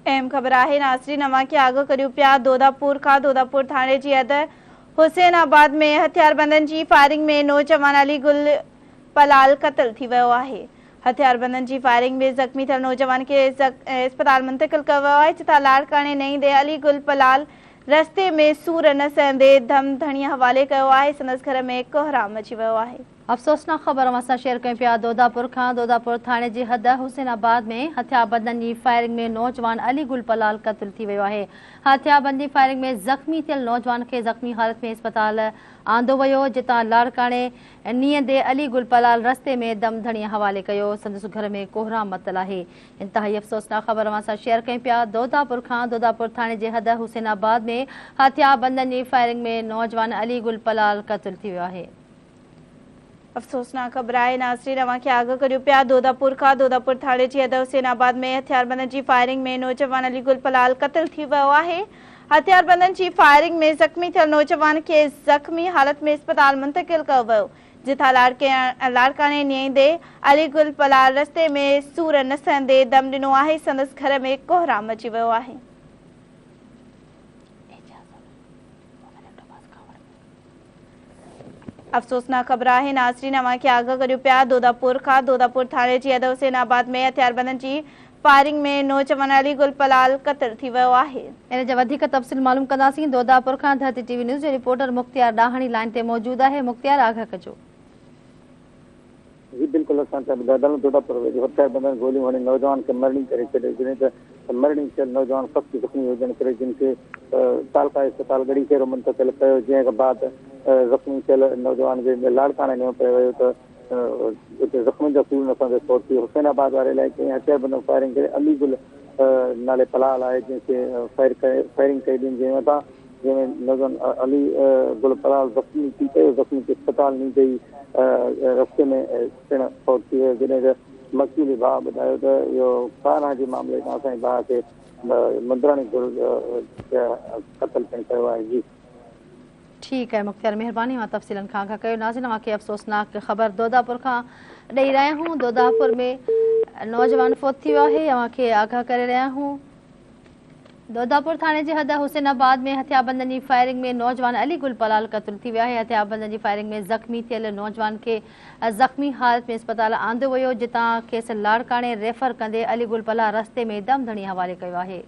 अहम ख़बर है नासरीन अवां खे आगो करियो पिया दोदापुर का दोदापुर थाने की हद हुसैनाबाद में हथियारबंदन की फायरिंग में नौजवान अली गुल पलाल क़त्ल थी वियो आहे। हथियारबंदन की फायरिंग में ज़ख्मी थियल नौजवान के अस्पताल मुंतकिल कयो वियो आहे, जितां लाड़काणे नईंदे अली गुल पलाल रस्ते में सूर न सहंदे दम धणी हवाले कयो आहे। संदसि घर में कोहराम मची वियो आहे। अफ़सोसनाक ख़बर असां शेयर कयूं पिया दोदापुर खां। दोदापुर थाने जी हद हुसैनाबाद में हथियारबंदन जी फायरिंग में नौजवान अली गुल पलाल क़त्ल थी वियो आहे। हथियारबंदी फायरिंग में ज़ख्मी थियल नौजवान खे ज़ख्मी हालत में अस्पताल आंदो वियो, जितां लाड़काणे नींदे अली गुल पलाल रस्ते में दम धणी हवाले कयो। संदसि घर में कोहराम मतल आहे। इंतहाई अफ़सोसनाक ख़बर असां शेयर कयूं पिया दोदापुर खां। दोदापुर थाने जी हद हुसैनाबाद में हथियारबंदन जी फायरिंग में नौजवान अली गुल पलाल क़त्ल थी वियो आहे। अफ़सोसनाक ख़बर है नासरीन अवां खे आगो करियो पिया दोदापुर का दोदापुर थाने की हद हुसैनाबाद में हथियारबंदन की फायरिंग में नौजवान अली गुल पलाल क़त्ल थी वियो आहे। हथियारबंदन की फायरिंग में ज़ख्मी थियल नौजवान के ज़ख्मी हालत में अस्पताल मुंतकिल कयो वियो, जितां लाड़काणे नींदे अली गुल पलाल रस्ते में सूर न सहंदे दम ॾिनो आहे। संदसि घर में कोहराम मची वियो आहे। अफ़सोसनाक ख़बर है नासरीन अवां खे आगो करियो पिया दोदापुर का दोदापुर थाने की हद हुसैनाबाद में हथियारबंदन की फायरिंग में नौजवान अली गुल पलाल क़त्ल थी वियो आहे। इन जा वधीक तफ़सील मालूम कंदासीं। दोदापुर खां धरती टीवी न्यूज़ जे रिपोर्टर मुख्तियार डाहाणी लाइन ते मौजूद है। मुख्तियार आगाह कजो। जी बिल्कुल दोदापुर हथियारबंदन गोलियों हणी नौजवान के मरणी करे छॾियो, जॾहिं त मरणी थियल नौजवान सख़्त ज़ख्मी हुजण करे जिनके तालका अस्पताल गढ़ी शेरो मुंतकिल कयो, जंहिं खां बाद ज़ख्मी थियल नौजवान खे लाड़काणे ॾिनो पियो वियो त उते ज़ख्मी जो सूर न सहंदे फौत थी। हुसैनाबाद वारे इलाइक़े में हथियारबंदन फायरिंग करे अली गुल नाले पलाल आहे जंहिंखे फायरिंग कई ॾिनी, जंहिंमें नौजवान अली गुल पलाल ज़ख्मी थी पियो, ज़ख्मी खे अस्पताल नींदे ई रस्ते में पिण फौत थी वियो। जॾहिं त मकीली भाउ ॿुधायो त इहो कारां जे मामले में असांजे भाउ खे मंदराणी गुल क़त्ल पिण कयो आहे। जी ठीक है मुख्तियार, मेहरबानी मां तफ़सीलन खां आगाह कयो। नाज़रीन अवां खे अफ़सोसनाक ख़बर दोदापुर खां ॾेई रहिया हूं। दोदापुर में नौजवान फौत थी वियो आहे, अवां खे आगाह करे रहिया हूं। दोदापुर थाने जी हद हुसैनाबाद में हथियारबंदन की फायरिंग में नौजवान अली गुल पलाल क़त्ल थी वियो आहे। हथियारबंदन की फायरिंग में ज़ख्मी थियल नौजवान के ज़ख्मी हालत में अस्पताल आंदो वियो, जितां खेसि लाड़काणे रेफर कंदे अली गुल पलाल रस्ते में दम धणी हवाले कयो आहे।